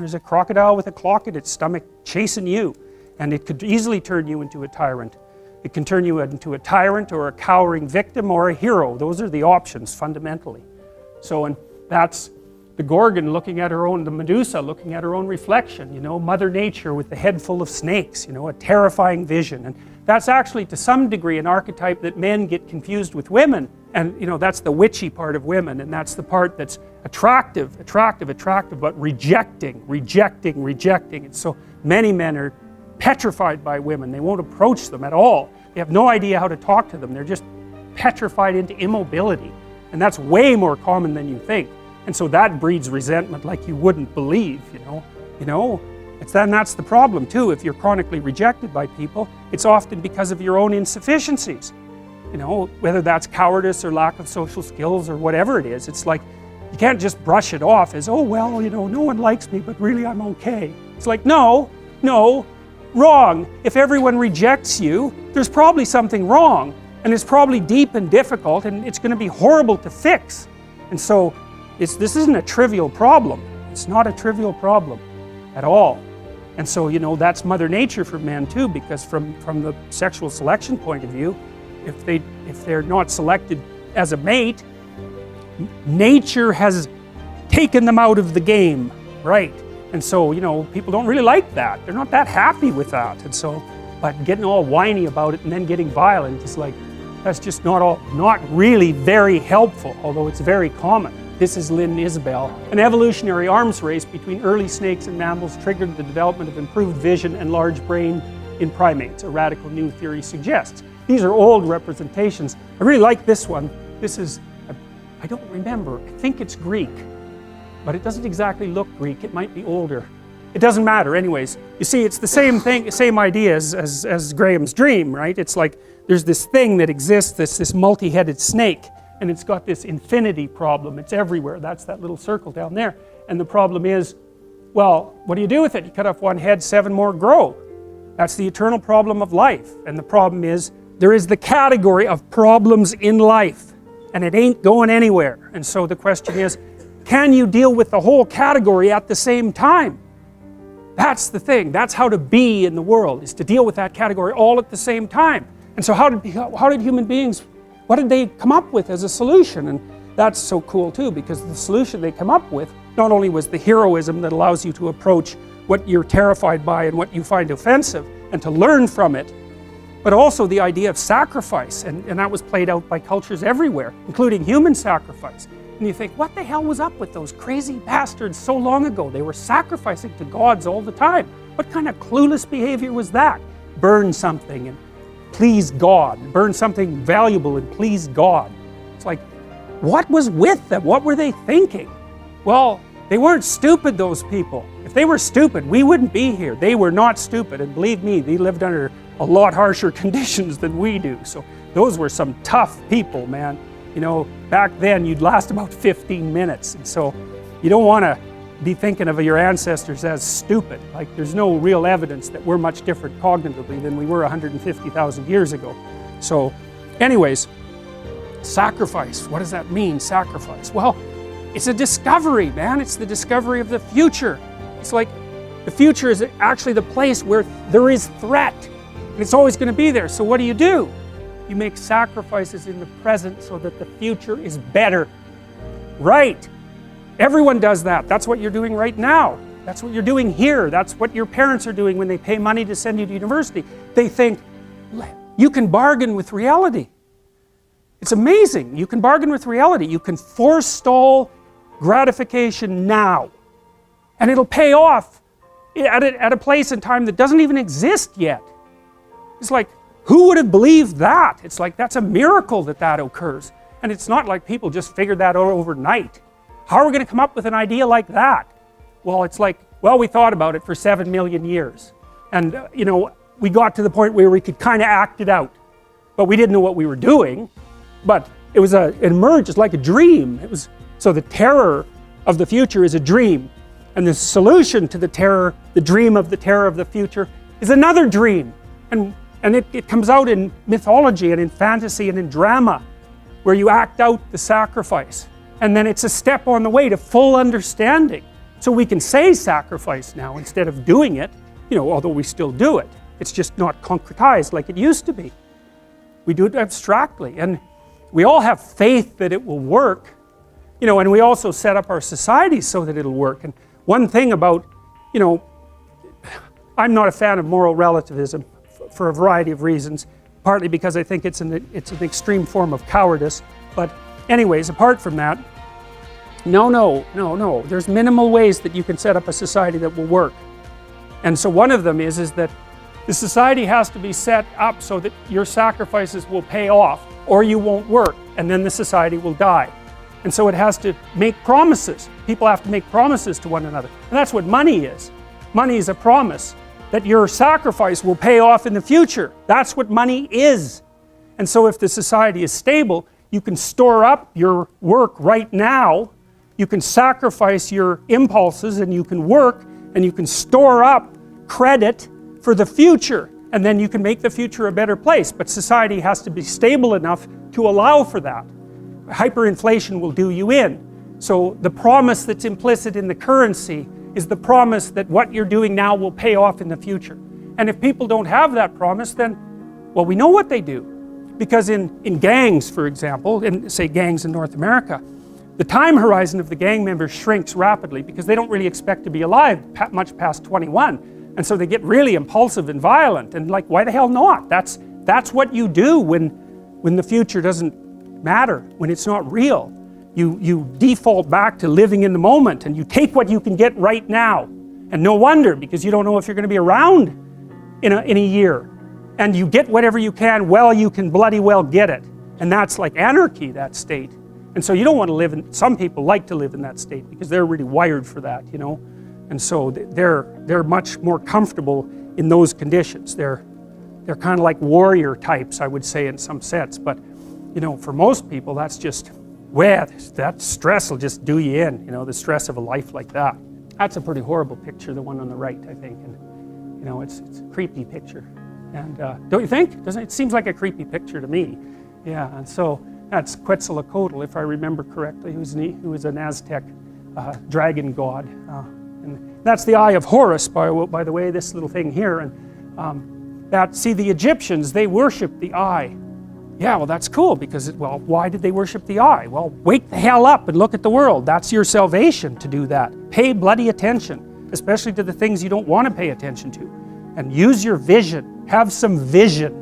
There's a crocodile with a clock in its stomach chasing you, and it could easily turn you into a tyrant. It can turn you into a tyrant or a cowering victim or a hero. Those are the options fundamentally. So, and that's the Gorgon looking at her own, the Medusa looking at her own reflection, you know, Mother Nature with the head full of snakes, you know, a terrifying vision. And that's actually to some degree an archetype that men get confused with women. And you know, that's the witchy part of women, and that's the part that's attractive, but rejecting. And so many men are petrified by women. They won't approach them at all. They have no idea how to talk to them. They're just petrified into immobility. And that's way more common than you think. And so that breeds resentment like you wouldn't believe, you know. That's the problem too. If you're chronically rejected by people, it's often because of your own insufficiencies. You know, whether that's cowardice or lack of social skills or whatever it is. It's like, you can't just brush it off as, oh well, you know, no one likes me, but really I'm okay. It's like, no, wrong. If everyone rejects you, there's probably something wrong. And it's probably deep and difficult, and it's going to be horrible to fix. And so, this isn't a trivial problem. It's not a trivial problem at all. And so, you know, that's Mother Nature for men too, because from the sexual selection point of view, if they're not selected as a mate, nature has taken them out of the game, right? And so, you know, people don't really like that. They're not that happy with that. And so, but getting all whiny about it and then getting violent is like, that's just not really very helpful, although it's very common. This is Lynn Isabel. An evolutionary arms race between early snakes and mammals triggered the development of improved vision and large brain in primates, a radical new theory suggests. These are old representations. I really like this one. This is, I don't remember, I think it's Greek, but it doesn't exactly look Greek. It might be older. It doesn't matter anyways. You see, it's the same thing, same idea as Graham's dream, right? It's like there's this thing that exists, this multi-headed snake, and it's got this infinity problem. It's everywhere. That's that little circle down there. And the problem is, well, what do you do with it? You cut off one head, 7 more grow. That's the eternal problem of life. And the problem is, there is the category of problems in life, and it ain't going anywhere. And so the question is, can you deal with the whole category at the same time? That's the thing. That's how to be in the world, is to deal with that category all at the same time. And so how did human beings, what did they come up with as a solution? And that's so cool too, because the solution they come up with not only was the heroism that allows you to approach what you're terrified by and what you find offensive and to learn from it, but also the idea of sacrifice, and that was played out by cultures everywhere, including human sacrifice. And you think, what the hell was up with those crazy bastards so long ago? They were sacrificing to gods all the time. What kind of clueless behavior was that? Burn something and please God. Burn something valuable and please God. It's like, what was with them? What were they thinking? Well, they weren't stupid, those people. If they were stupid, we wouldn't be here. They were not stupid, and believe me, they lived under a lot harsher conditions than we do. So those were some tough people, man. You know, back then you'd last about 15 minutes. And so you don't want to be thinking of your ancestors as stupid. Like, there's no real evidence that we're much different cognitively than we were 150,000 years ago. So anyways, sacrifice. What does that mean, sacrifice? Well, it's a discovery, man. It's the discovery of the future. It's like the future is actually the place where there is threat. And it's always going to be there. So what do? You make sacrifices in the present so that the future is better. Right. Everyone does that. That's what you're doing right now. That's what you're doing here. That's what your parents are doing when they pay money to send you to university. They think, you can bargain with reality. It's amazing. You can bargain with reality. You can forestall gratification now. And it'll pay off at a place and time that doesn't even exist yet. It's like, who would have believed that? It's like, that's a miracle that occurs. And it's not like people just figured that out overnight. How are we going to come up with an idea like that? Well, it's like, well, we thought about it for 7 million years. And, you know, we got to the point where we could kind of act it out. But we didn't know what we were doing. But it emerged as like a dream. So the terror of the future is a dream. And the solution to the terror, the dream of the terror of the future, is another dream. And it comes out in mythology and in fantasy and in drama, where you act out the sacrifice. And then it's a step on the way to full understanding. So we can say sacrifice now instead of doing it, you know, although we still do it. It's just not concretized like it used to be. We do it abstractly, and we all have faith that it will work, you know, and we also set up our society so that it'll work. And one thing about, you know, I'm not a fan of moral relativism for a variety of reasons, partly because I think it's an extreme form of cowardice, but anyways, apart from that, no, there's minimal ways that you can set up a society that will work. And so one of them is that the society has to be set up so that your sacrifices will pay off, or you won't work, and then the society will die. And so it has to make promises. People have to make promises to one another. And that's what money is. Money is a promise that your sacrifice will pay off in the future. That's what money is. And so if the society is stable, you can store up your work right now, you can sacrifice your impulses, and you can work, and you can store up credit for the future, and then you can make the future a better place. But society has to be stable enough to allow for that. Hyperinflation will do you in. So the promise that's implicit in the currency is the promise that what you're doing now will pay off in the future. And if people don't have that promise, then, well, we know what they do. Because in gangs, for example, in say gangs in North America, the time horizon of the gang members shrinks rapidly because they don't really expect to be alive much past 21. And so they get really impulsive and violent, and like, why the hell not? That's what you do when the future doesn't matter, when it's not real. You default back to living in the moment, and you take what you can get right now. And no wonder, because you don't know if you're going to be around in a year. And you get whatever you can while you can bloody well get it. And that's like anarchy, that state. And so you don't want to live in, some people like to live in that state because they're really wired for that, you know. And so they're much more comfortable in those conditions. They're kind of like warrior types, I would say, in some sense. But, you know, for most people, that's just, well, that stress will just do you in, you know, the stress of a life like that. That's a pretty horrible picture, the one on the right, I think. And, you know, it's a creepy picture. And don't you think? It seems like a creepy picture to me. Yeah, and so that's Quetzalcoatl, if I remember correctly, who was an Aztec dragon god. And that's the Eye of Horus, by the way, this little thing here. And see, the Egyptians, they worshiped the eye. Yeah, well, that's cool, because, well, why did they worship the eye? Well, wake the hell up and look at the world. That's your salvation, to do that. Pay bloody attention, especially to the things you don't want to pay attention to. And use your vision. Have some vision.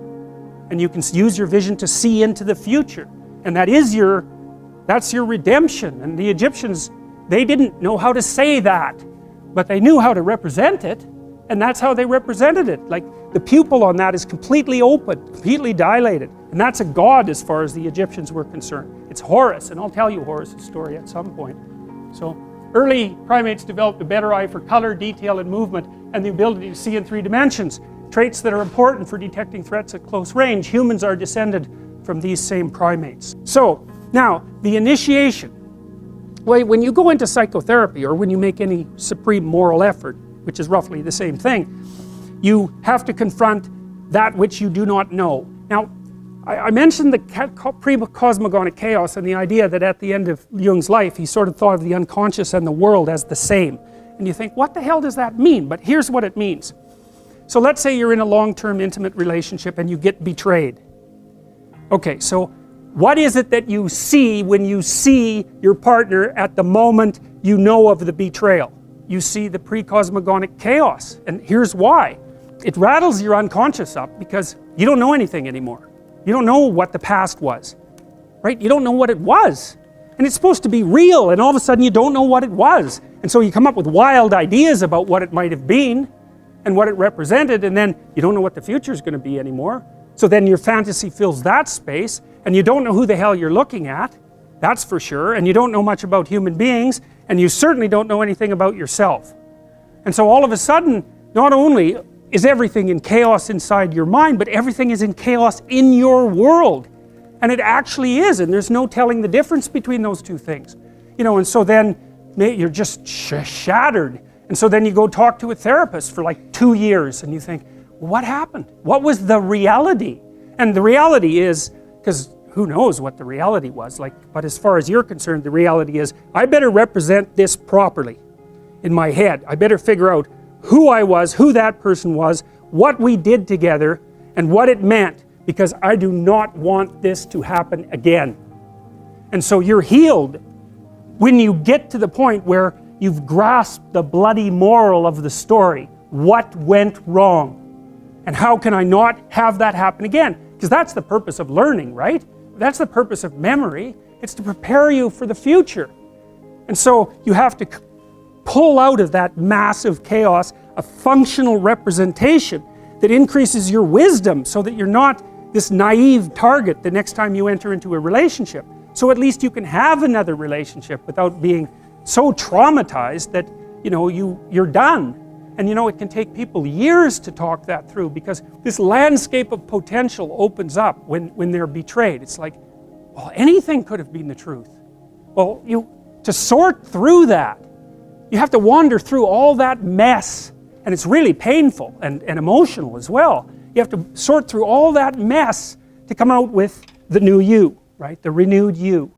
And you can use your vision to see into the future. And that's your redemption. And the Egyptians, they didn't know how to say that, but they knew how to represent it. And that's how they represented it. Like, the pupil on that is completely open, completely dilated. And that's a god as far as the Egyptians were concerned. It's Horus, and I'll tell you Horus' story at some point. So, early primates developed a better eye for color, detail, and movement, and the ability to see in 3 dimensions. Traits that are important for detecting threats at close range. Humans are descended from these same primates. So, now, the initiation. Well, when you go into psychotherapy, or when you make any supreme moral effort, which is roughly the same thing, you have to confront that which you do not know. Now, I mentioned the pre-cosmogonic chaos and the idea that at the end of Jung's life, he sort of thought of the unconscious and the world as the same. And you think, what the hell does that mean? But here's what it means. So let's say you're in a long-term intimate relationship and you get betrayed. Okay, so what is it that you see when you see your partner at the moment you know of the betrayal? You see the pre-cosmogonic chaos. And here's why. It rattles your unconscious up because you don't know anything anymore. You don't know what the past was, right? You don't know what it was. And it's supposed to be real, and all of a sudden you don't know what it was. And so you come up with wild ideas about what it might have been and what it represented, and then you don't know what the future is going to be anymore. So then your fantasy fills that space, and you don't know who the hell you're looking at, that's for sure, and you don't know much about human beings, and you certainly don't know anything about yourself. And so all of a sudden, not only is everything in chaos inside your mind, but everything is in chaos in your world. And it actually is, and there's no telling the difference between those two things. You know, and so then you're just shattered. And so then you go talk to a therapist for like 2 years, and you think, well, what happened? What was the reality? And the reality is, because who knows what the reality was, like, but as far as you're concerned, the reality is, I better represent this properly. in my head. I better figure out who I was, who that person was, what we did together, and what it meant, because I do not want this to happen again. And so you're healed when you get to the point where you've grasped the bloody moral of the story. What went wrong? And how can I not have that happen again? Because that's the purpose of learning, right? That's the purpose of memory. It's to prepare you for the future. And so you have to pull out of that massive chaos a functional representation that increases your wisdom so that you're not this naive target the next time you enter into a relationship. So at least you can have another relationship without being so traumatized that, you know, you're done. And you know, it can take people years to talk that through, because this landscape of potential opens up when they're betrayed. It's like, well, anything could have been the truth. Well, to sort through that, you have to wander through all that mess, and it's really painful and emotional as well. You have to sort through all that mess to come out with the new you, right? The renewed you.